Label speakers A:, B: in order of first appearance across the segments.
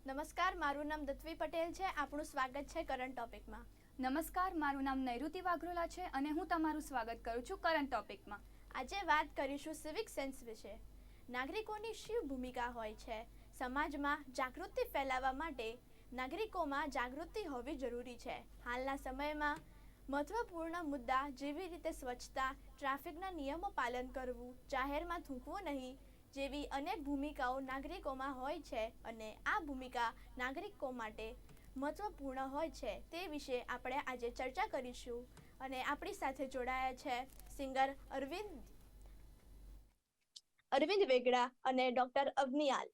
A: નમસ્કાર, મારું નામ દત્વી પટેલ છે. આપણું સ્વાગત છે કરંટ ટોપિકમાં.
B: નમસ્કાર, મારું નામ નૈઋતિ વાઘરોલા છે અને હું તમારું સ્વાગત કરું છું કરંટ ટોપિકમાં.
A: આજે વાત કરીશું સિવિક સેન્સ વિશે. નાગરિકોની શું ભૂમિકા હોય છે? સમાજમાં જાગૃતિ ફેલાવવા માટે નાગરિકોમાં જાગૃતિ હોવી જરૂરી છે. હાલના સમયમાં મહત્વપૂર્ણ મુદ્દા જેવી રીતે સ્વચ્છતા, ટ્રાફિકના નિયમો પાલન કરવું, જાહેરમાં થૂંકવું નહીં જેવી અનેક ભૂમિકાઓ નાગરિકોમાં હોય છે અને આ ભૂમિકા નાગરિકો માટે મહત્વપૂર્ણ હોય છે તે વિશે આપણે આજે ચર્ચા કરીશું. અને આપણી સાથે જોડાયા છે સિંગર અરવિંદ વેગડા અને ડોક્ટર અવનિયાલ.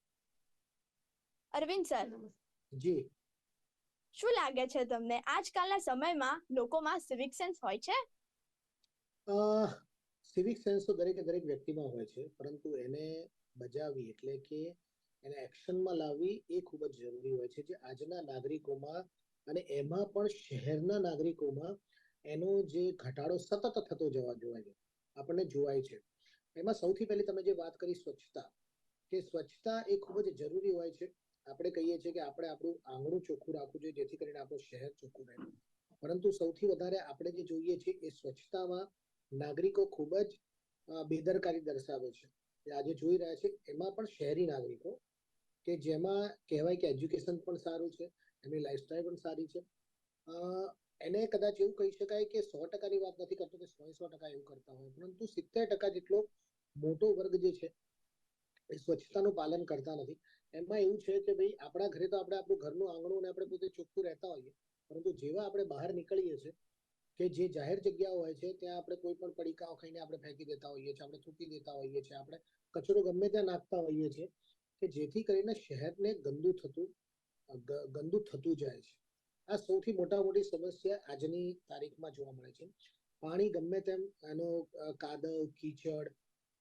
A: અરવિંદ સર,
C: જી,
A: શું લાગે છે તમને આજકાલના સમયમાં લોકોમાં સિવિક સેન્સ હોય છે?
C: સિવિક સેન્સ તો દરેકે દરેક વ્યક્તિમાં હોય છે, પરંતુ એને બજાવવી એટલે કે એને એક્શનમાં લાવવી એ ખૂબ જ જરૂરી હોય છે. જે આજના નાગરિકોમાં અને એમાં પણ શહેરના નાગરિકોમાં એનો જે ઘટાડો સતત થતો આપણને જોવાય છે. એમાં સૌથી પહેલી તમે જે વાત કરી સ્વચ્છતા, કે સ્વચ્છતા એ ખૂબ જ જરૂરી હોય છે. આપણે કહીએ છીએ કે આપણે આપણું આંગણું ચોખ્ખું રાખવું જોઈએ જેથી કરીને આપણું શહેર ચોખ્ખું રહે, પરંતુ સૌથી વધારે આપણે જે જોઈએ છીએ એ સ્વચ્છતામાં નાગરિકો ખૂબ જ બેદરકારી દર્શાવે છે. આજે જોઈ રહ્યા છે એમાં પણ શહેરી નાગરિકો કે જેમાં કહેવાય કે એજ્યુકેશન પણ સારું છે, એમની લાઈફસ્ટાઈલ પણ સારી છે. એને કદાચ એવું કહી શકાય કે 100%ની વાત નથી કરતો કે 100% એવું કરતા હોય, પરંતુ 70% જેટલો મોટો વર્ગ જે છે એ સ્વચ્છતાનું પાલન કરતા નથી. એમાં એવું છે કે ભાઈ આપણા ઘરે તો આપણે આપણું ઘરનું આંગણું અને આપણે પોતે ચોખ્ખું રહેતા હોઈએ, પરંતુ જેવા આપણે બહાર નીકળીએ છીએ કે જે જાહેર જગ્યાઓ હોય છે ત્યાં આપણે કોઈ પણ પડીકાઓ ખાઈને આપણે ફેંકી દેતા હોઈએ છીએ, આપણે થૂકી દેતા હોઈએ છીએ, આપણે કચરો ગમે ત્યાં નાખતા હોઈએ છીએ, કે જેથી કરીને શહેરને ગંદુ થતું જાય છે. આ સૌથી મોટી સમસ્યા આજની તારીખમાં જોવા મળે છે. પાણી ગમે તેમ એનો કાદવ કીચડ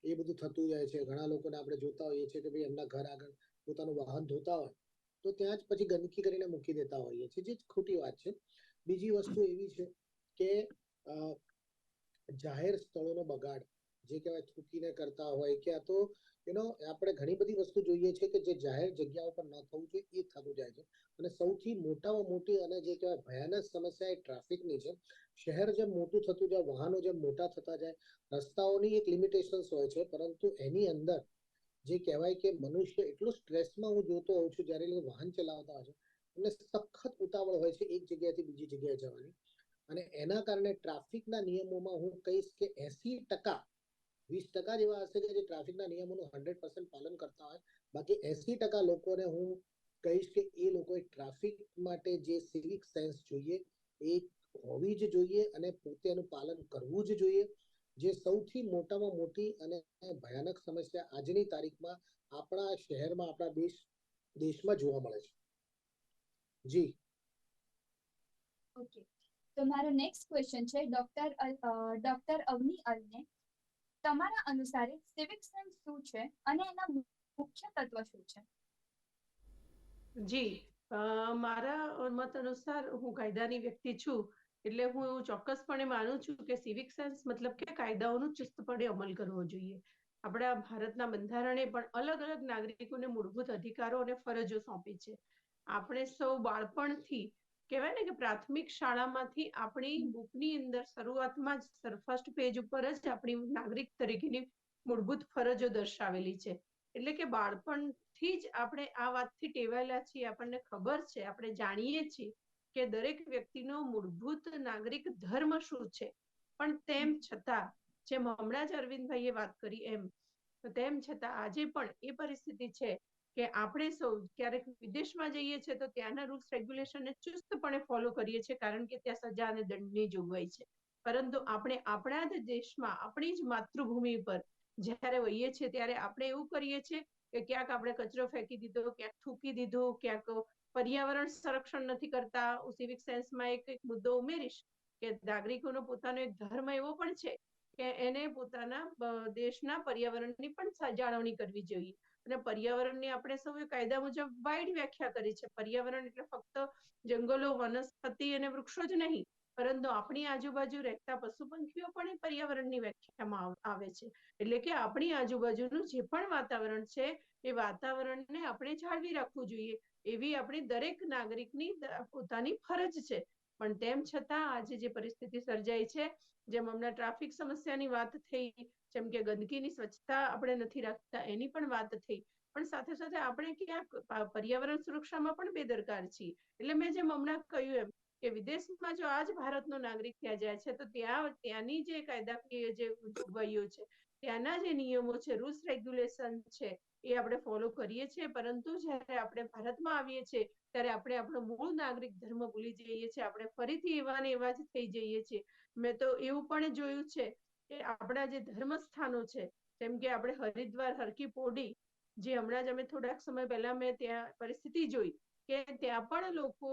C: એ બધું થતું જાય છે. ઘણા લોકોને આપણે જોતા હોઈએ છીએ કે ભાઈ એમના ઘર આગળ પોતાનું વાહન ધોતા હોય તો ત્યાં જ પછી ગંદકી કરીને મૂકી દેતા હોઈએ છીએ, જે ખોટી વાત છે. બીજી વસ્તુ એવી છે કે જાહેર સ્થળોનો બગાડ, જે કહેવાય થૂકીને કરતા હોય કે આ તો આપણે ઘણી બધી વસ્તુ જોઈએ છે કે જે જાહેર જગ્યાઓ પર ન થવું જોઈએ એ થતું જાય છે. અને સૌથી મોટામાં મોટી અને જે કહેવાય ભયાનક સમસ્યા એ ટ્રાફિકની છે. શહેર જેમ મોટું થતું જાય, વાહનો જેમ મોટા થતા જાય, રસ્તાઓની એક લિમિટેશન્સ હોય છે, પરંતુ એની અંદર જે કહેવાય કે મનુષ્ય એટલું સ્ટ્રેસમાં હું જોતો હોઉં છું જ્યારે લોકો વાહન ચલાવતા હોય છે, એમને સખત ઉતાવળ હોય છે એક જગ્યાએથી બીજી જગ્યાએ જવાની, અને એના કારણે ટ્રાફિકના નિયમોમાં હું કહીશ કે 80%, 20% જેવા હશે કે જે ટ્રાફિકના નિયમોનું 100% પાલન કરતા હોય, બાકી 80% લોકોને હું કહીશ કે એ લોકોએ ટ્રાફિક માટે જે સિવિક સેન્સ જોઈએ એ હોવી જ જોઈએ અને પોતે એનું પાલન કરવું જ જોઈએ. જે સૌથી મોટામાં મોટી અને ભયાનક સમસ્યા આજની તારીખમાં આપણા શહેરમાં, આપણા દેશમાં જોવા મળે છે. જી,
B: ઓકે, તો મારો નેક્સ્ટ ક્વેશ્ચન છે ડોક્ટર અવનિયાલને. તમારા અનુસારે સિવિક સેન્સ શું છે અને એના મુખ્ય તત્વ શું છે?
D: જી, મારા મત અનુસાર હું કાયદાની વ્યક્તિ છું, એટલે હું એવું ચોક્કસપણે માનું છું કે સિવિક સેન્સ મતલબ કે કાયદાઓનું ચુસ્તપણે અમલ કરવો જોઈએ. આપણા ભારતના બંધારણે પણ અલગ અલગ નાગરિકોને મૂળભૂત અધિકારો અને ફરજો સોંપી છે. આપણે સૌ બાળપણથી કહેવાય ને કે પ્રાથમિક શાળામાંથી આપણી બુકની અંદર શરૂઆતમાં જ ફર્સ્ટ પેજ ઉપર જ આપણી નાગરિક તરીકેની મૂળભૂત ફરજો દર્શાવેલી છે. એટલે કે બાળપણથી જ આપણે આ વાતથી ટેવાયેલા છીએ, આપણને ખબર છે, આપણે જાણીએ છીએ કે દરેક વ્યક્તિનો મૂળભૂત નાગરિક ધર્મ શું છે. પણ તેમ છતાં, જેમ હમણાં જ અરવિંદભાઈએ વાત કરી એમ, તેમ છતાં આજે પણ એ પરિસ્થિતિ છે કે આપણે સૌ ક્યારેક વિદેશમાં જઈએ છીએ તો ત્યાંના રૂલ્સ રેગ્યુલેશનને ચુસ્તપણે ફોલો કરીએ છીએ, કારણ કે ત્યાં સજા અને દંડની જોગવાઈ છે. પરંતુ આપણે આપણા જ દેશમાં, આપણી જ માતૃભૂમિ પર જ્યારે હોઈએ છીએ ત્યારે આપણે એવું કરીએ છીએ કે ક્યાંક આપણે કચરો ફેંકી દીધો, ક્યાંક થૂકી દીધું, ક્યાંક પર્યાવરણ સંરક્ષણ નથી કરતા. હું સિવિક સેન્સમાં એક મુદ્દો ઉમેરીશ કે નાગરિકોનો પોતાનો એક ધર્મ એવો પણ છે કે એને પોતાના દેશના પર્યાવરણની પણ જાળવણી કરવી જોઈએ. અને પર્યાવરણની આપણે સૌએ કાયદા મુજબ વાઇડ વ્યાખ્યા કરી છે. પર્યાવરણ એટલે ફક્ત જંગલો, વનસ્પતિ અને વૃક્ષો જ નહીં, પરંતુ આપણી આજુબાજુ રહેતા પશુ પંખીઓ પણ એ પર્યાવરણની વ્યાખ્યામાં આવે છે. એટલે કે આપણી આજુબાજુનું જે પણ વાતાવરણ છે એ વાતાવરણને આપણે જાળવી રાખવું જોઈએ. એવી આપણી દરેક નાગરિકની પોતાની ફરજ છે. પણ તેમ છતાં આજે જે પરિસ્થિતિ સર્જાઈ છે, જેમ હમણાં ટ્રાફિક સમસ્યાની વાત થઈ, જેમ કે ગંદકીની સ્વચ્છતા આપણે નથી રાખતા એની પણ વાત થઈ, પણ સાથે સાથે આપણે ક્યાંક પર્યાવરણ સુરક્ષામાં પણ બેદરકાર છીએ. એટલે મેં જેમ હમણાં કહ્યું એમ કે વિદેશમાં જો આજ ભારતનો નાગરિક ત્યાં જાય છે તો ત્યાંની જે કાયદાકીય જે જોગવાઈઓ છે, ત્યાંના જે નિયમો છે, રૂલ્સ રેગ્યુલેશન છે, એ આપણે ફોલો કરીએ છીએ. પરંતુ જ્યારે આપણે ભારતમાં આવીએ છીએ ત્યારે આપણે આપણો મૂળ નાગરિક ધર્મ ભૂલી જઈએ છીએ. આપણે ફરીથી એવા ને એવા જ થઈ જઈએ છીએ. મેં તો એવું પણ જોયું છે કે આપણા જે ધર્મ સ્થાનો છે, જેમ કે આપણે હરિદ્વાર, હરકી પૌડી, જે હમણાં જ અમે થોડાક સમય પહેલા મેં ત્યાં પરિસ્થિતિ જોઈ કે ત્યાં પણ લોકો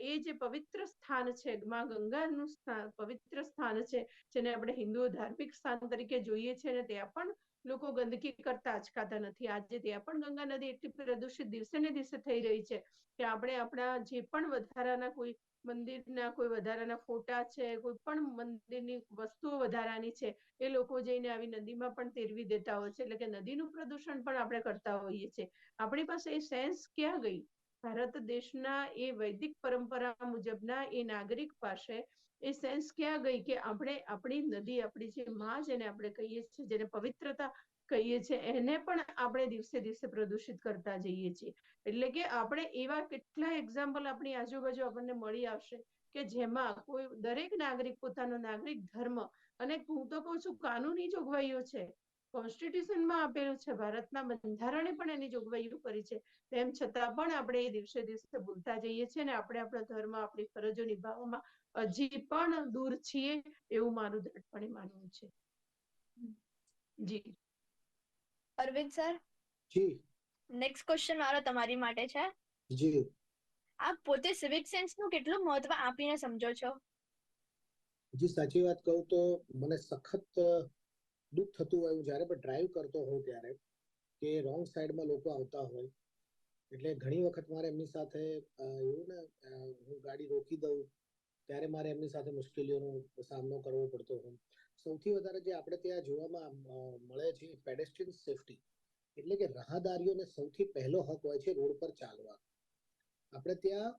D: એ જે પવિત્ર સ્થાન છે, માં ગંગાનું પવિત્ર સ્થાન છે, જેને આપણે હિન્દુઓ ધાર્મિક સ્થાન તરીકે જોઈએ છીએ, અને ત્યાં પણ લોકો ગંદકી કરતા અચકાતા નથી. આજે ત્યાં પણ ગંગા નદી એટલી પ્રદૂષિત દિવસે ને દિવસે થઈ રહી છે કે આપણે આપણા જે પણ વધારાના કોઈ મંદિરના કોઈ વધારાના ફોટા છે, કોઈ પણ મંદિરની વસ્તુઓ વધારાની છે, એ લોકો જઈને આવી નદીમાં પણ તેરવી દેતા હોય છે. એટલે કે નદીનું પ્રદૂષણ પણ આપણે કરતા હોઈએ છીએ. આપણી પાસે એ સેન્સ ક્યાં ગઈ? ભારત દેશના એ વૈદિક પરંપરા મુજબના એ નાગરિક પાસે એ સેન્સ ક્યાં ગઈ કે આપણે આપણી નદી, આપણી જે માં જેને આપણે કહીએ છીએ, જેને પવિત્રતા કહીએ છીએ, એને પણ આપણે દિવસે દિવસે પ્રદૂષિત કરતા જઈએ છીએ. એટલે કે આપણે એવા કેટલા એક્ઝામ્પલ આપણી આજુબાજુ આપણને મળી આવશે કે જેમાં કોઈ દરેક નાગરિક પોતાનો નાગરિક ધર્મ, અને હું તો કહું છું કાનૂની જોગવાઈઓ છે, કોન્સ્ટિટ્યુશનમાં આપેલું છે, ભારતના બંધારણે પણ એની જોગવાઈઓ કરી છે, તેમ છતાં પણ આપણે એ દિવસે દિવસે ભૂલતા જઈએ છીએ, ને આપણે આપણો ધર્મ, આપણી ફરજો નિભાવવામાં હજી પણ દૂર છીએ, એવું મારું દ્રઢપણે માનવું છે. જી
A: અરવિંદ સર,
C: જી
A: નેક્સ્ટ ક્વેશ્ચન મારો તમારી માટે છે.
C: જી
A: આપ પોતે સિવિક સેન્સનું કેટલું મહત્વ આપીને સમજો છો?
C: જી સાચી વાત કહું તો મને સખત દુઃખ થતું હોય, જ્યારે પણ ડ્રાઈવ કરતો હોઉં ત્યારે, કે રોંગ સાઈડમાં લોકો આવતા હોય, એટલે ઘણી વખત મારે એમની સાથે એવું ને હું ગાડી રોકી દઉં ત્યારે મારે એમની સાથે મુશ્કેલીઓનો સામનો કરવો પડતો હોય. સૌથી વધારે જે આપણે ત્યાં જોવામાં મળે છે પેડેસ્ટ્રિયન સેફટી, એટલે કે રાહદારીઓને સૌથી પહેલો હક હોય છે રોડ પર ચાલવા. આપણે ત્યાં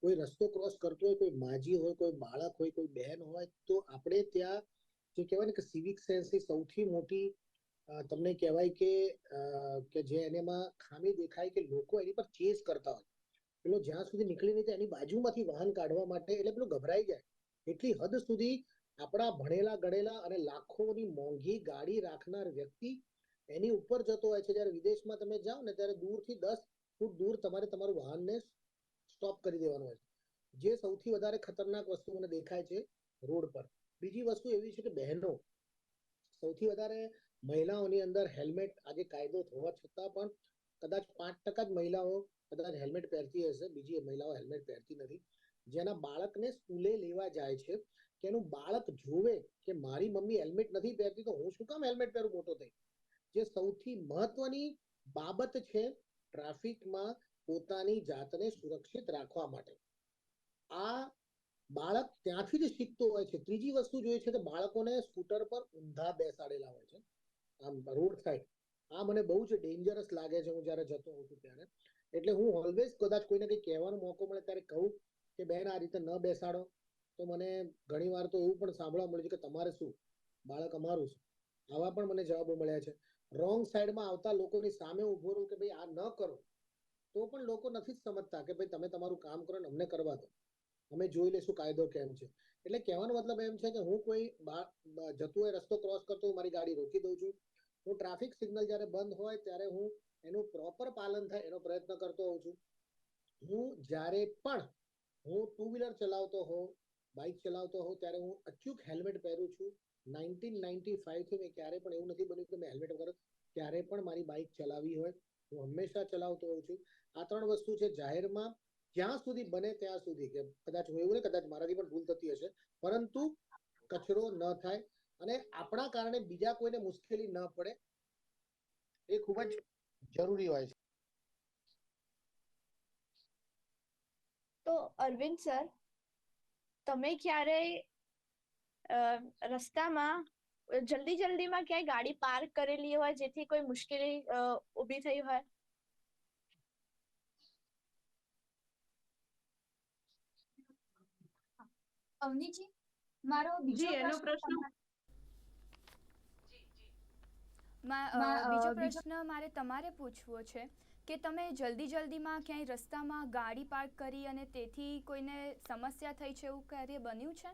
C: કોઈ રસ્તો ક્રોસ કરતો હોય, કોઈ માજી હોય, કોઈ બાળક હોય, કોઈ બહેન હોય, તો આપણે ત્યાં જે કહેવાય ને કે સિવિક સેન્સની સૌથી મોટી તમને કહેવાય કે જે એનામાં ખામી દેખાય કે લોકો એની પર ચેઝ કરતા હોય. પેલો જ્યાં સુધી નીકળી નહીં એની બાજુમાંથી વાહન કાઢવા માટે એટલે પેલો ગભરાઈ જાય. એટલી હદ સુધી આપણા ભણેલા ગણેલા અને લાખોની મોંઘી ગાડી રાખનાર વ્યક્તિ એની ઉપર જતો હોય છે. જ્યારે વિદેશમાં તમે જાઓ ને ત્યારે દૂરથી 10 ફૂટ દૂર તમારે તમારું વાહનને સ્ટોપ કરી દેવાનું હોય છે. જે સૌથી વધારે ખતરનાક વસ્તુ મને દેખાય છે રોડ પર. બીજી વસ્તુ એવી છે કે બહેનો, સૌથી વધારે મહિલાઓની અંદર હેલ્મેટ આજે કાયદો હોવા છતાં પણ કદાચ 5% જ મહિલાઓ કદાચ હેલ્મેટ પહેરતી હશે, બીજી મહિલાઓ હેલ્મેટ પહેરતી નથી. જેના બાળકને સ્કૂલે લેવા જાય છે કે એનું બાળક જોવે કે મારી મમ્મી હેલ્મેટ નથી પહેરતી તો હું શું કામ હેલ્મેટ પહેરું મોટો થઈ. જે સૌથી મહત્વની બાબત છે ટ્રાફિકમાં પોતાની જાતને સુરક્ષિત રાખવા માટે, આ બાળક ત્યાંથી જ શીખતો હોય છે. ત્રીજી વસ્તુ જોઈએ છે કે બાળકોને સ્કૂટર પર ઊંધા બેસાડેલા હોય છે આમ રોડ સાઈડ. આ મને બહુ જ ડેન્જરસ લાગે છે હું જ્યારે જતો હોઉં છું ત્યારે. એટલે હું ઓલવેઝ કદાચ કોઈને કંઈ કહેવાનો મોકો મળે ત્યારે કહું કે બેન આ રીતે ન બેસાડો. તો મને ઘણી વાર તો એવું પણ સાંભળવા મળ્યું છે કે તમારે શું, બાળક અમારું છે. આવા પણ મને જવાબો મળ્યા છે. રોંગ સાઈડમાં આવતા લોકોની સામે ઉભો રહું કે ભાઈ આ ન કરો, તો પણ લોકો નથી સમજતા કે ભાઈ તમે તમારું કામ કરો ને અમને કરવા દો, અમે જોઈ લેશું કાયદો કેમ છે. એટલે કહેવાનો મતલબ એમ છે કે હું કોઈ જતું હોય રસ્તો ક્રોસ કરતો હું મારી ગાડી રોકી દઉં છું. હું ટ્રાફિક સિગ્નલ જ્યારે બંધ હોય ત્યારે હું એનું પ્રોપર પાલન થાય એનો પ્રયત્ન કરતો હોઉં છું. હું જ્યારે પણ હું 2 વ્હીલર ચલાવતો હોઉં, બાઇક ચલાવતો હોઉં ત્યારે હું અચૂક હેલ્મેટ પહેરું છું. 1995 થી મેં ક્યારે પણ એવું નથી બન્યું કે મેં હેલ્મેટ વગર ક્યારે પણ મારી બાઇક ચલાવી હોય. હું હંમેશા ચલાવતો હોઉં છું. આ 3 વસ્તુ છે જાહેરમાં જ્યાં સુધી બને ત્યાં સુધી, કે કદાચ હું એવું ને કદાચ મારાથી પણ ભૂલ થતી હશે, પરંતુ કચરો ન થાય અને આપણા કારણે બીજા કોઈને મુશ્કેલી ન પડે, એ ખૂબ જ જરૂરી હોય છે.
A: તો અરવિંદ સર, તમે ક્યારેય રસ્તામાં જલ્દીમાં ક્યાંય ગાડી પાર્ક કરેલી હોય જેથી કોઈ મુશ્કેલી ઊભી થઈ હોય?
B: અવનીજી, મારો બીજો
D: જી, એનો
B: પ્રશ્ન
D: પ્રશ્ન
E: બીજો
B: બીજો
E: પ્રશ્ન મારે તમારે પૂછવો છે કે તમે જલ્દીમાં ક્યાંય રસ્તામાં ગાડી પાર્ક કરી અને તેથી કોઈને સમસ્યા થઈ છે, એવું કાર્ય બન્યું છે?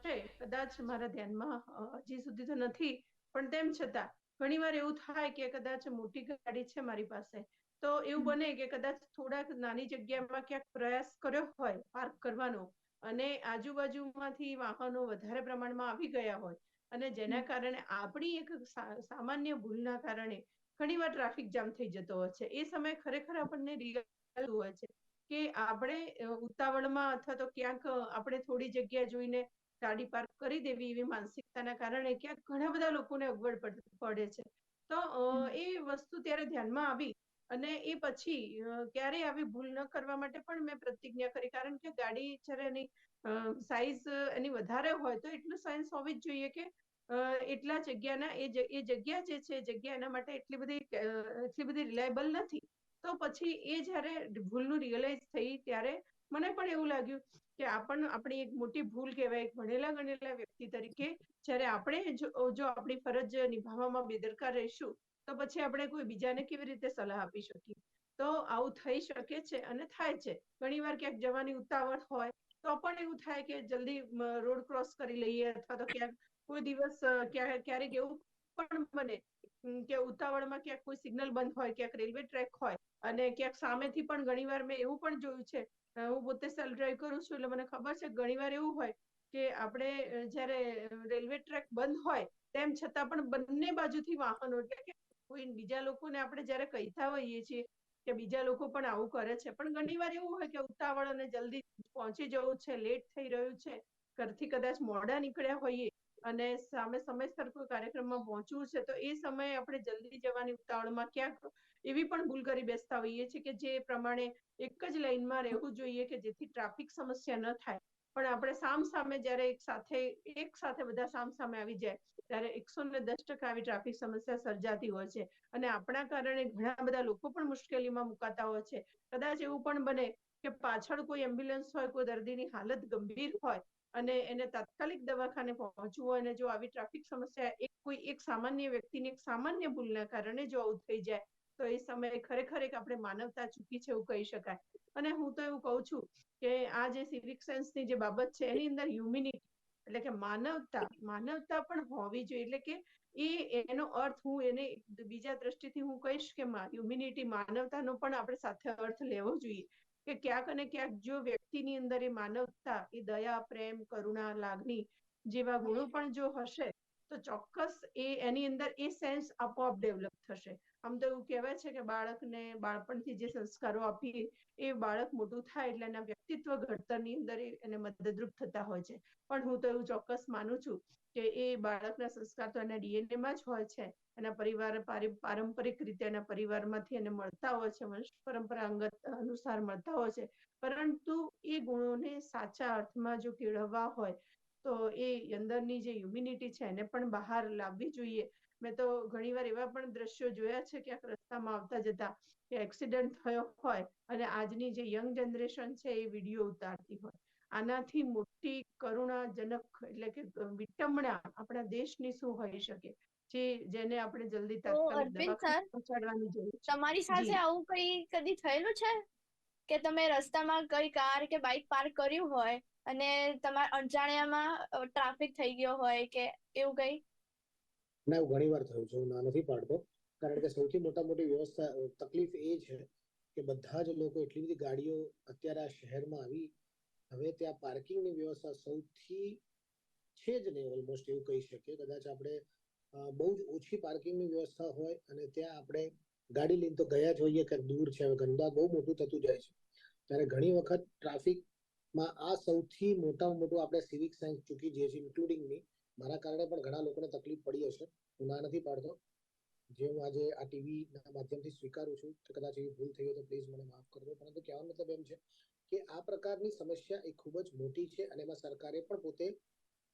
D: છે, કદાચ મારા ધ્યાનમાં હજી સુધી તો નથી, પણ તેમ છતાં ઘણીવાર એવું થાય કે કદાચ મોટી ગાડી છે મારી પાસે, તો એવું બને કે કદાચ થોડાક નાની જગ્યામાં ક્યાંક પ્રયાસ કર્યો હોય પાર્ક કરવાનો અને આજુબાજુમાંથી વાહનો વધારે પ્રમાણમાં આવી ગયા હોય અને જેના કારણે આપણી એક સામાન્ય ભૂલના કારણે ઘણીવાર ટ્રાફિક જામ થઈ જતો હોય છે. એ સમયે ખરેખર આપણને રિયલાઇઝ હોય છે કે આપણે ઉતાવળમાં અથવા તો ક્યાંક આપણે થોડી જગ્યા જોઈને ગાડી પાર્ક કરી દેવી એવી માનસિકતાના કારણે ક્યાંક ઘણા બધા લોકોને અગવડ પડે છે. તો એ વસ્તુ ત્યારે ધ્યાનમાં આવી અને એ પછી ક્યારેય આવી ભૂલ ન કરવા માટે પણ મેં પ્રતિજ્ઞા કરી, કારણ કે ગાડી જ્યારે એની સાઈઝ એની વધારે હોય તો એટલું સાયન્સ હોવી જ જોઈએ કે એટલા જગ્યાના એ જગ્યા જે છે જગ્યા એના માટે એટલી બધી રિલાયબલ નથી. તો પછી એ જ્યારે ભૂલનું રિયલાઇઝ થઈ ત્યારે મને પણ એવું લાગ્યું કે આપણી એક મોટી ભૂલ કહેવાય. ભણેલા ગણેલા વ્યક્તિ તરીકે જ્યારે આપણે જો આપણી ફરજ નિભાવવામાં બેદરકાર રહીશું તો પછી આપણે કોઈ બીજાને કેવી રીતે સલાહ આપી શકીએ. તો આવું થઈ શકે છે અને થાય છે. ઘણીવાર ક્યાંક જવાની ઉતાવળ હોય તો પણ એવું થાય કે જલ્દી રોડ ક્રોસ કરી લઈએ અથવા તો ક્યાંક કોઈ દિવસ ક્યારેક એવું પણ બને કે ઉતાવળમાં ક્યાંક કોઈ સિગ્નલ બંધ હોય, ક્યાંક રેલવે ટ્રેક હોય અને ક્યાંક સામેથી પણ ઘણીવાર મેં એવું પણ જોયું છે, હું પોતે સેલ્ફ ડ્રાઈવ કરું છું એટલે મને ખબર છે ઘણીવાર એવું હોય કે આપણે જ્યારે રેલવે ટ્રેક બંધ હોય તેમ છતાં પણ બંને બાજુથી વાહનો, એટલે કે કોઈ બીજા લોકોને આપણે જ્યારે કહેતા હોઈએ છીએ કે બીજા લોકો પણ આવું કરે છે, પણ ઘણીવાર એવું હોય કે ઉતાવળ અને જલ્દી પહોંચી જવું છે, લેટ થઈ રહ્યું છે, ઘરથી કદાચ મોડા નીકળ્યા હોઈએ અને સામે સમયસર કોઈ કાર્યક્રમમાં પહોંચવું છે તો એ સમયે આપણે જલ્દી જવાની ઉતાવળમાં ક્યાંક એવી પણ ભૂલ કરી બેસતા હોઈએ છીએ કે જે પ્રમાણે એક જ લાઈનમાં રહેવું જોઈએ કે જેથી ટ્રાફિક સમસ્યા ન થાય. પણ આપણે સામે જ્યારે એક સાથે બધા સામે આવી જાય ત્યારે 110% આવી ટ્રાફિક સમસ્યા સર્જાતી હોય છે અને આપણા કારણે ઘણા બધા લોકો પણ મુશ્કેલીમાં મુકાતા હોય છે. કદાચ એવું પણ બને કે પાછળ કોઈ એમ્બ્યુલન્સ હોય, કોઈ દર્દીની હાલત ગંભીર હોય અને એને તાત્કાલિક દવાખાને પહોંચવું હોય અને જો આવી ટ્રાફિક સમસ્યા એક સામાન્ય વ્યક્તિની એક સામાન્ય ભૂલના કારણે જો આવું થઈ જાય તો એ સમયે ખરેખર આપણે માનવતા ચૂકી છે એવું કહી શકાય. અને હું તો એવું કહું છું કે આ જે સિવિક સેન્સની જે બાબત છે એની અંદર હ્યુમિનિટી એટલે કે માનવતા પણ હોવી જોઈએ. એટલે કે એનો અર્થ હું એને બીજા દ્રષ્ટિથી હું કહીશ કે હ્યુમિનિટી, માનવતાનો પણ આપણે સાથે અર્થ લેવો જોઈએ કે ક્યાંક અને ક્યાંક જો વ્યક્તિની અંદર એ માનવતા, એ દયા, પ્રેમ, કરુણા, લાગણી જેવા ગુણો પણ જો હશે તો ચોક્કસ એની અંદર એ સેન્સ આપોઆપ ડેવલપ થશે. આમ તો એવું કહેવાય છે કે બાળકને બાળપણથી જે સંસ્કારો આપીએ એ બાળક મોટું થાય એટલે એના વ્યક્તિત્વ ઘડતરની અંદર એને મદદરૂપ થતા હોય છે. પણ હું તો એવું ચોક્કસ માનું છું કે એ બાળકના સંસ્કાર તો એના ડીએનએમાં જ હોય છે. એના પરિવાર પારંપરિક રીતે એના પરિવારમાંથી એને મળતા હોય છે, વંશ પરંપરા અંગત અનુસાર મળતા હોય છે. પરંતુ એ ગુણોને સાચા અર્થમાં જો કેળવવા હોય તો એ અંદરની જે હ્યુમિનિટી છે એને પણ બહાર લાવવી જોઈએ. મેં તો ઘણીવાર એવા પણ દ્રશ્યો જોયા છે ક્યાંક રસ્તામાં આવતા જતા કે એક્સિડન્ટ થયો હોય અને આજની જે યંગ જનરેશન છે એ વિડીયો ઉતારતી હોય. આનાથી મોટી કરુણાજનક એટલે કે વિટંબણા આપણા દેશની શું હોઈ શકે જેને આપણે જલ્દી
A: તો
D: તાત્કાલિક
A: અરવિંદ
D: દવાખાને
A: સર,
D: પહોંચાડવાની જરૂર છે.
A: તમારી સાથે
D: જી.
A: આવું કદી થયેલું છે કે તમે રસ્તામાં કઈ કાર કે બાઇક પાર્ક કર્યું હોય અને તમારા અણજાણ્યામાં ટ્રાફિક થઈ ગયો હોય કે એવું કઈ?
C: ના, એવું ઘણી વાર થયું છે, હું ના નથી પાડતો. કારણ કે સૌથી મોટી વ્યવસ્થા તકલીફ એ છે કે બધા જ લોકો એટલી બધી ગાડીઓ અત્યારે આ શહેરમાં આવી, હવે ત્યાં પાર્કિંગની વ્યવસ્થા સૌથી છે જ નહીં ઓલમોસ્ટ એવું કહી શકીએ. કદાચ આપણે બહુ જ ઓછી પાર્કિંગની વ્યવસ્થા હોય અને ત્યાં આપણે ગાડી લઈને તો ગયા જ હોઈએ કે દૂર છે, હવે ગંદા બહુ મોટું થતું જાય છે. ત્યારે ઘણી વખત ટ્રાફિકમાં આ સૌથી મોટામાં મોટું આપણે સિવિક સેન્સ ચૂકી જઈએ છીએ, ઇન્ક્લુડિંગ મી. મારા કારણે પણ ઘણા લોકોને તકલીફ પડી હશે, હું ના નથી પાડતો. જે હું આજે આ ટીવીના માધ્યમથી સ્વીકારું છું કે કદાચ એવી ભૂલ થઈ હોય તો પ્લીઝ મને માફ કરજો. પરંતુ કહેવાનો મતલબ એમ છે કે આ પ્રકારની સમસ્યા એ ખૂબ જ મોટી છે અને એમાં સરકારે પણ પોતે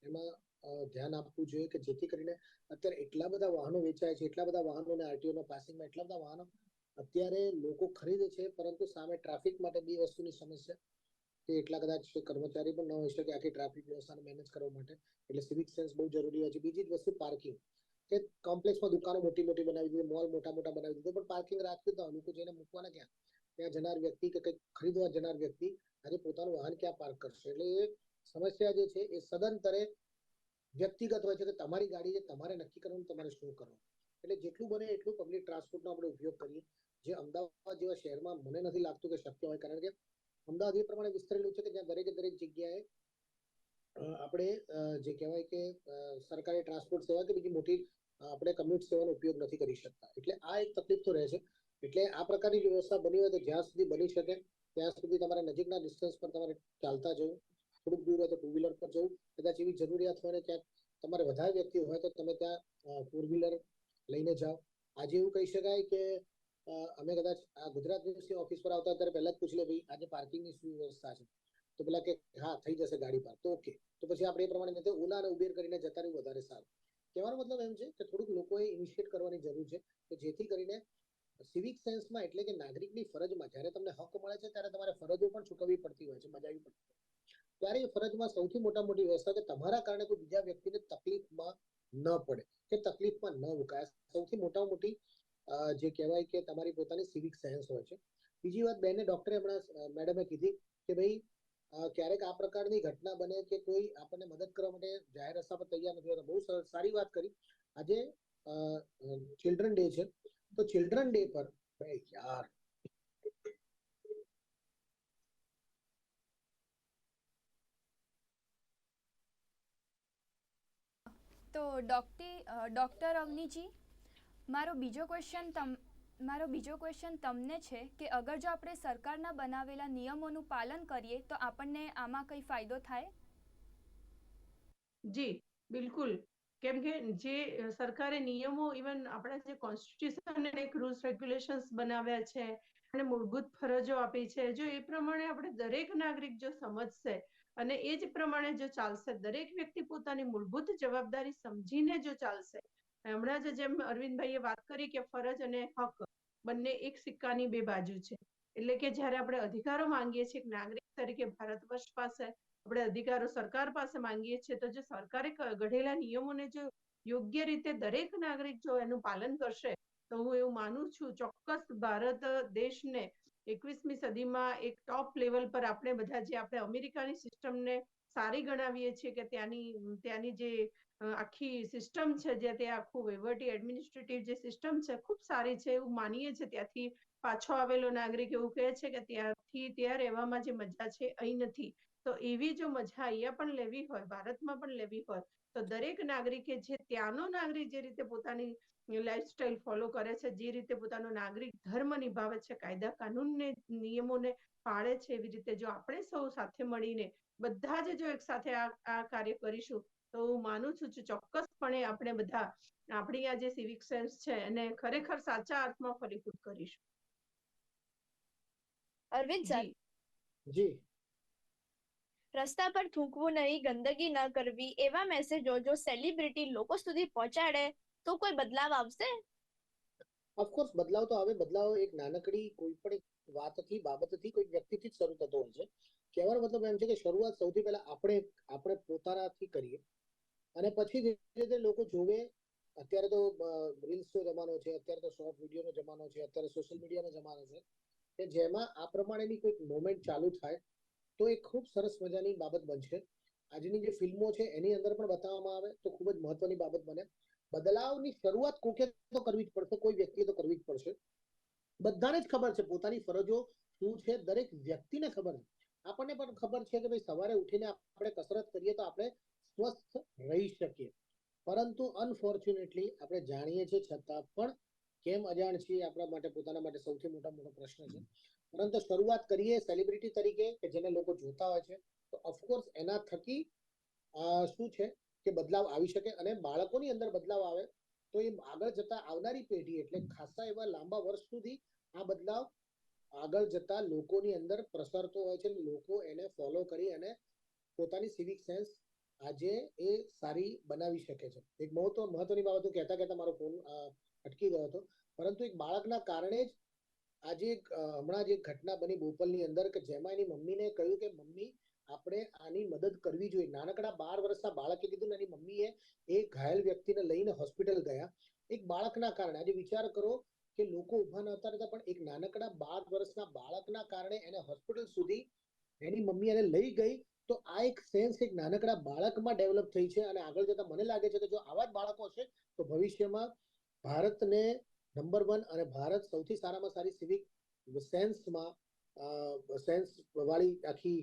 C: એમાં ધ્યાન આપવું જોઈએ કે જેથી કરીને અત્યારે એટલા બધા વાહનો વેચાય છે, એટલા બધા વાહનોને આરટીઓના પાસિંગમાં એટલા બધા વાહનો અત્યારે લોકો ખરીદે છે પરંતુ સામે ટ્રાફિક માટે બે વસ્તુની સમસ્યા કે એટલા કદાચ કર્મચારી પણ ન હોઈ શકે આખી ટ્રાફિક વ્યવસ્થાને મેનેજ કરવા માટે, એટલે સિવિક સેન્સ બહુ જરૂરી હોય છે. બીજી જ વસ્તુ પાર્કિંગ, કે કોમ્પ્લેક્સમાં દુકાનો મોટી મોટી બનાવી દીધી, મોલ મોટા મોટા બનાવી દીધો, પણ પાર્કિંગ રાખ્યું તો લોકો જઈને મૂકવાના ક્યાં? ત્યાં જનાર વ્યક્તિ કે કંઈક ખરીદવા જનાર વ્યક્તિ આજે પોતાનું વાહન ક્યાં પાર્ક કરશે? એટલે એ સમસ્યા જે છે એ સદંતરે વ્યક્તિગત હોય છે કે તમારી ગાડી છે, તમારે નક્કી કરવાનું તમારે શું કરવું. એટલે જેટલું બને એટલું પબ્લિક ટ્રાન્સપોર્ટનો આપણે ઉપયોગ કરીએ. જે અમદાવાદ જેવા શહેરમાં મને નથી લાગતું કે શક્ય હોય, કારણ કે અમદાવાદ એ પ્રમાણે વિસ્તરેલું છે કે જ્યાં દરેકે દરેક જગ્યાએ આપણે જે કહેવાય કે સરકારી ટ્રાન્સપોર્ટ સેવા કે બીજી મોટી આપણે કમ્યુટ સેવાનો ઉપયોગ નથી કરી શકતા. એટલે આ એક તકલીફ તો રહે છે. એટલે આ પ્રકારની વ્યવસ્થા બની હોય તો જ્યાં સુધી બની શકે ત્યાં સુધી તમારે નજીકના ડિસ્ટન્સ પર તમારે ચાલતા જવું, થોડુંક દૂર હોય તો ટુ વ્હીલર પર જવું, કદાચ એવી જરૂરિયાત હોય ને ક્યાંક તમારે વધારે વ્યક્તિ હોય તો તમે ત્યાં ફોર વ્હીલર લઈને જાઓ. આજે એવું કહી શકાય કે અમે કદાચ આ ગુજરાત ન્યૂઝની ઓફિસ પર આવતા ત્યારે પહેલા જ પૂછી લે ભાઈ આજે પાર્કિંગની શું વ્યવસ્થા છે, તો પેલા કે હા થઈ જશે ગાડી પાર્ક, તો ઓકે, તો પછી આપણે એ પ્રમાણે નહીં ઓલા અને ઉબેર કરીને જતા રહેવું વધારે સારું. કહેવાનો મતલબ એમ છે કે થોડુંક લોકોએ ઇનિશિયેટ કરવાની જરૂર છે કે જેથી કરીને સિવિક સેન્સમાં એટલે કે નાગરિકની ફરજમાં જ્યારે તમને હક મળે છે ત્યારે તમારે ફરજો પણ ચૂકવવી પડતી હોય છે, બજાવવી પડતી હોય છે. ત્યારે એ ફરજમાં સૌથી મોટી વ્યવસ્થા કે તમારા કારણે કોઈ બીજા વ્યક્તિને તકલીફમાં ન પડે કે તકલીફમાં ન મુકાય, સૌથી મોટી જે કહેવાય કે તમારી પોતાની સિવિક સેન્સ હોય છે. બીજી વાત બેને ડોક્ટરે હમણાં મેડમે કીધી કે ભાઈ ક્યારેક આ પ્રકારની ઘટના બને કે કોઈ આપણને મદદ કરવા માટે જાહેર રસ્તા પર તૈયાર નથી હોતા. બહુ સારી વાત કરી. આજે ચિલ્ડ્રન ડે છે, તો ચિલ્ડ્રન ડે પર યાર
E: તો ડૉક્ટર અવનીજી, મારો બીજો ક્વેશ્ચન તમને છે કે અગર જો આપણે સરકારના બનાવેલા નિયમોનું પાલન કરીએ તો આપણને આમાં કંઈ ફાયદો થાય?
D: જી બિલકુલ. કેમ કે જે સરકારે નિયમો, ઇવન આપણા જે કોન્સ્ટિટ્યુશન અને રૂલ્સ રેગ્યુલેશન્સ બનાવ્યા છે અને મૂળભૂત ફરજો આપી છે, જો એ પ્રમાણે આપણે દરેક નાગરિક જો સમજશે અને એ જ પ્રમાણે જો ચાલશે, દરેક વ્યક્તિ પોતાની મૂળભૂત જવાબદારી સમજીને જો ચાલશે. હમણાં જ જેમ અરવિંદભાઈએ વાત કરી કે ફરજ અને હક બંને એક સિક્કાની બે બાજુ છે. એટલે કે જ્યારે આપણે અધિકારો માંગીએ છીએ નાગરિક તરીકે ભારત વર્ષ પાસે, આપણે અધિકારો સરકાર પાસે માંગીએ છીએ, તો જે સરકારે ઘડેલા નિયમોને જો યોગ્ય રીતે દરેક નાગરિક જો એનું પાલન કરશે તો હું એવું માનું છું ચોક્કસ ભારત દેશને 21મી સદીમાં એક ટોપ લેવલ પર આપણે બધા જે આપણે અમેરિકાની સિસ્ટમને સારી ગણાવીએ છીએ કે ત્યાંની જે આખી સિસ્ટમ છે, જે તે આખું વહીવટી એડમિનિસ્ટ્રેટિવ જે સિસ્ટમ છે ખૂબ સારી છે એવું માનીએ છીએ. ત્યાંથી પાછો આવેલો નાગરિક એવું કહે છે કે ત્યાંથી ત્યાં રહેવામાં જે મજા છે અહીં નથી. તો એવી જો મજા અહીંયા પણ લેવી હોય, ભારતમાં પણ લેવી હોય, તો દરેક નાગરિકે જે ત્યાંનો નાગરિક જે રીતે પોતાની લાઈફસ્ટાઈલ ફોલો કરે છે, જે રીતે પોતાનો નાગરિક ધર્મ નિભાવે છે, કાયદા કાનૂનને નિયમોને પાળે છે, એવી રીતે જો આપણે સૌ સાથે મળીને બધા જ જો એક સાથે આ કાર્ય કરીશું તો હું માનું છું ચોક્કસપણે આપણે બધા આપણી આ જે સિવિક સેન્સ છે એને ખરેખર સાચા અર્થમાં ફલીભૂત કરીશું.
A: અરવિંદ સર,
C: જી
A: રસ્તા પર થૂકવું નહીં, ગંદકી ન કરવી, એવા મેસેજો જો સેલિબ્રિટી લોકો સુધી પહોંચાડે તો કોઈ બદલાવ આવશે?
C: ઓફકોર્સ બદલાવ તો આવે. બદલાવ એક નાનકડી કોઈ પણ એક વાતથી, બાબતથી, કોઈ વ્યક્તિથી જ શરૂ થતો હોય છે. કહેવાનો મતલબ એમ છે કે શરૂઆત સૌથી પહેલા આપણે પોતાનાથી કરીએ અને પછી ધીરે ધીરે લોકો જોવે. અત્યારે તો રીલ્સનો જમાનો છે, અત્યારે તો શોર્ટ વિડીયોનો જમાનો છે, અત્યારે સોશિયલ મીડિયાનો જમાનો છે કે જેમાં આ પ્રમાણેની કોઈક મોમેન્ટ ચાલુ થાય તો એ ખૂબ સરસ મજાની બાબત બનશે. આજની જે ફિલ્મો છે એની અંદર પણ બતાવવામાં આવે તો ખૂબ જ મહત્વની બાબત બને. બદલાવની શરૂઆત કોકે તો કરવી જ પડશે, કોઈ વ્યક્તિએ તો કરવી જ પડશે. બધાને જ ખબર છે પોતાની ફરજો શું છે, દરેક વ્યક્તિને ખબર છે. આપણને પણ ખબર છે કે ભાઈ સવારે ઉઠીને આપણે કસરત કરીએ તો આપણે સ્વસ્થ રહી શકીએ, પરંતુ અનફોર્ચ્યુનેટલી આપણે જાણીએ છીએ છતાં પણ કેમ અજાણ છીએ આપણા માટે, પોતાના માટે સૌથી મોટો પ્રશ્ન છે. પરંતુ શરૂઆત કરીએ સેલિબ્રિટી તરીકે કે જેને લોકો જોતા હોય છે, તો ઓફકોર્સ એના થકી શું છે કે બદલાવ આવી શકે અને બાળકોની અંદર બદલાવ આવે તો એ આગળ જતા આવનારી પેઢી એટલે ખાસા એવા લાંબા વર્ષ સુધી આ બદલાવ આગળ જતા લોકોની અંદર પ્રસરતો હોય છે. લોકો એને ફોલો કરી અને પોતાની સિવિક સેન્સ આજે એ સારી બનાવી શકે છે. એક મહત્વની બાબત કહેતા મારો ફોન અટકી ગયો હતો, પરંતુ એક બાળકના કારણે જ આજે હમણાં જ એક ઘટના બની બોપલની અંદર કે જેમાં એની મમ્મીને કહ્યું કે મમ્મી આપણે આની મદદ કરવી જોઈએ. નાનકડા 12 વર્ષના બાળકે કીધું ને એની મમ્મીએ એ ઘાયલ વ્યક્તિને લઈને હોસ્પિટલ ગયા એક બાળકના કારણે. આજે વિચાર કરો કે લોકો ઊભા નહોતા રહેતા પણ એક નાનકડા 12 વર્ષના બાળકના કારણે એને હોસ્પિટલ સુધી એની મમ્મી એને લઈ ગઈ. તો આ એક સેન્સ એક નાનકડા બાળકમાં ડેવલપ થઈ છે અને આગળ જતા મને લાગે છે કે જો આવા જ બાળકો હશે તો ભવિષ્યમાં ભારતને નંબર 1 અને ભારત સૌથી સારામાં સારી સિવિક સેન્સમાં સેન્સ વાળી આખી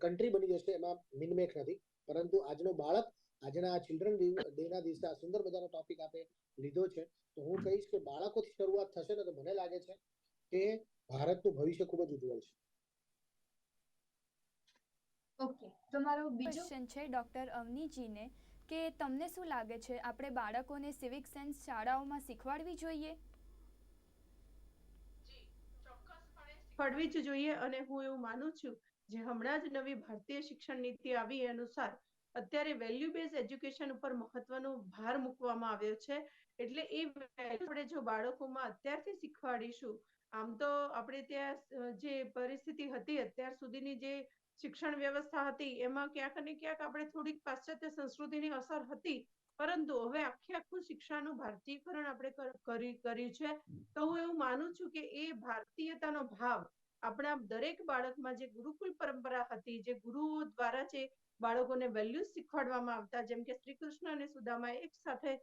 C: કન્ટ્રી બની જશે. એમાં મિનમેક નથી. પરંતુ આજનો બાળક આજના ચિલ્ડ્રન ડેના દિવસે આ સુંદર મજાનો ટોપિક આપે લીધો છે. તો હું કહીશ કે બાળકોથી શરૂઆત થશે ને તો મને લાગે છે કે ભારતનું ભવિષ્ય ખૂબ જ ઉજ્જવળ છે.
B: ઓકે, તો મારો બીજો
E: ક્વેશ્ચન છે ડૉક્ટર અવનીજીને કે તમને શું લાગે છે આપણે બાળકોને સિવિક સેન્સ શાળાઓમાં શીખવાડવી જોઈએ?
D: શીખવાડવી જ જોઈએ અને હું એવું માનું છું જે હમણાં જ નવી ભારતીય શિક્ષણ નીતિ આવી એ અનુસાર અત્યારે વેલ્યુ બેઝ એજ્યુકેશન ઉપર મહત્વનો ભાર મૂકવામાં આવ્યો છે. એટલે એ આપણે જો બાળકોમાં અત્યારથી શીખવાડીશું, આમ તો આપણે ત્યાં જે પરિસ્થિતિ હતી અત્યાર સુધીની જે શિક્ષણ વ્યવસ્થા હતી એમાં ક્યાંક ને ક્યાંક આપણે થોડીક પાશ્ચાત્ય સંસ્કૃતિની અસર હતી, પરંતુ હવે આખું શિક્ષાનું ભારતીયકરણ આપણે કર્યું છે. તો હું એવું માનું છું કે એ ભારતીયતાનો ભાવ આપણા દરેક બાળકમાં જે ગુરુકુલ પરંપરા હતી, જે ગુરુઓ દ્વારા જે બાળકોને વેલ્યુઝ શીખવાડવામાં આવતા, જેમ કે શ્રી કૃષ્ણ અને સુદામા એક સાથે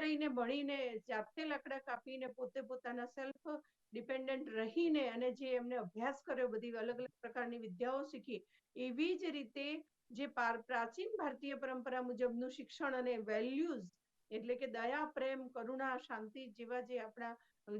D: રહીને ભણીને જાતે લાકડા કાપીને પોતે પોતાના સેલ્ફ ડિપેન્ડન્ટ રહીને અને જે એમને અભ્યાસ કર્યો, બધી અલગ અલગ પ્રકારની વિદ્યાઓ શીખી, એવી જ રીતે જે પ્રાચીન ભારતીય પરંપરા મુજબનું શિક્ષણ અને વેલ્યુઝ એટલે કે દયા, પ્રેમ, કરુણા, શાંતિ જેવા જે આપણા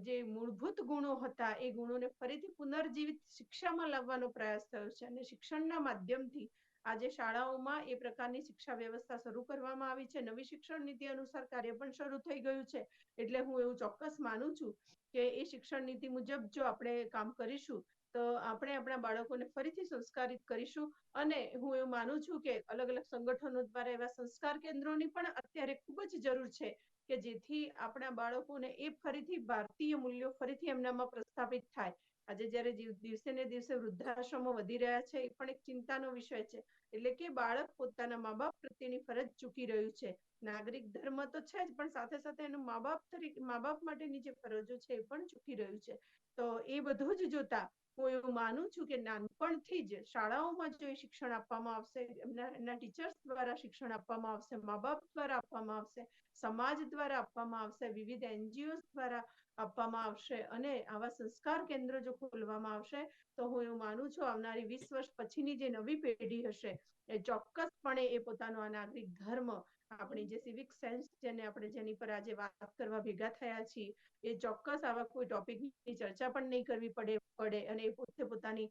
D: જે મૂળભૂત ગુણો હતા એ ગુણોને ફરીથી પુનર્જીવિત શિક્ષામાં લાવવાનો પ્રયાસ થયો છે. અને શિક્ષણના માધ્યમથી આજે શાળાઓમાં એ પ્રકારની શિક્ષા વ્યવસ્થા શરૂ કરવામાં આવી છે. નવી શિક્ષણ નીતિ અનુસાર કાર્ય પણ શરૂ થઈ ગયું છે. એટલે હું એવું ચોક્કસ માનું છું કે એ શિક્ષણ નીતિ મુજબ જો આપણે કામ કરીશું તો આપણે આપણા બાળકોને ફરીથી સંસ્કારિત કરીશું. અને હું એવું માનું છું કે અલગ અલગ સંગઠનો દ્વારા એવા સંસ્કાર કેન્દ્રોની પણ અત્યારે ખૂબ જ જરૂર છે કે જેથી આપણા બાળકોને એ ફરીથી ભારતીય મૂલ્યો ફરીથી એમનામાં પ્રસ્થાપિત થાય. આજે જ્યારે દિવસે ને દિવસે વૃદ્ધાશ્રમો વધી રહ્યા છે, એ પણ એક ચિંતાનો વિષય છે. એટલે કે બાળક પોતાના મા બાપ પ્રત્યેની ફરજ ચૂકી રહ્યું છે. નાગરિક ધર્મ તો છે જ, પણ સાથે સાથે એનું મા બાપ માટેની જે ફરજો છે એ પણ ચૂકી રહ્યું છે. તો એ બધું જ જોતા હું એવું માનું છું કે નાનપણથી જ શાળાઓમાં જો શિક્ષણ આપવામાં આવશે, એમના ટીચર્સ દ્વારા શિક્ષણ આપવામાં આવશે, મા બાપ દ્વારા આપવામાં આવશે, સમાજ દ્વારા આપવામાં આવશે, વિવિધ NGO દ્વારા આપવામાં આવશે અને આવા સંસ્કાર કેન્દ્ર જો ખોલવામાં આવશે તો હું એવું માનું છું આવનારી 20 વર્ષ પછીની જે નવી પેઢી હશે એ ચોક્કસપણે એ પોતાનો આ નાગરિક ધર્મ, આપણી જે સિવિક સેન્સ જેની પર આજે વાત કરવા ભેગા થયા છીએ, એ ચોક્કસ આવા કોઈ ટોપિકની ચર્ચા પણ નહીં કરવી પડે અને એ પોતાની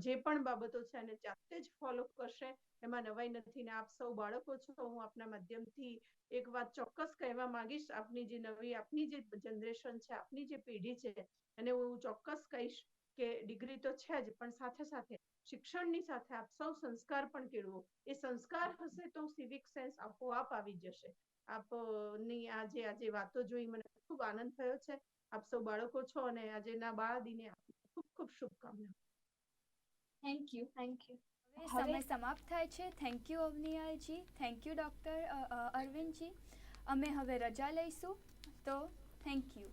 D: જે પણ બાબતો છે એને જાતે જ ફોલો કરશે. એમાં નવાઈ નથી. ને આપ સૌ બાળકો છો, હું આપના માધ્યમથી એક વાત ચોક્કસ કહેવા માંગીશ. આપની જે જનરેશન છે, આપની જે પેઢી છે, અને હું ચોક્કસ કહીશ કે ડિગ્રી તો છે જ, પણ સાથે સાથે શિક્ષણની સાથે આપ સૌ સંસ્કાર પણ કેળવો. એ સંસ્કાર હશે તો સિવિક સેન્સ આપોઆપ આવી જશે. આપની આજે વાતો જોઈ મને ખૂબ આનંદ થયો છે. આપ સૌ બાળકો છો અને આજના બાળ દિને ખૂબ ખૂબ શુભકામનાઓ.
B: Thank you.
E: હવે સમય સમાપ્ત થાય છે. Thank you અવનિયાલજી, thank you doctor Arvindji. અમે હવે રજા લઈશું, તો થેન્ક યુ.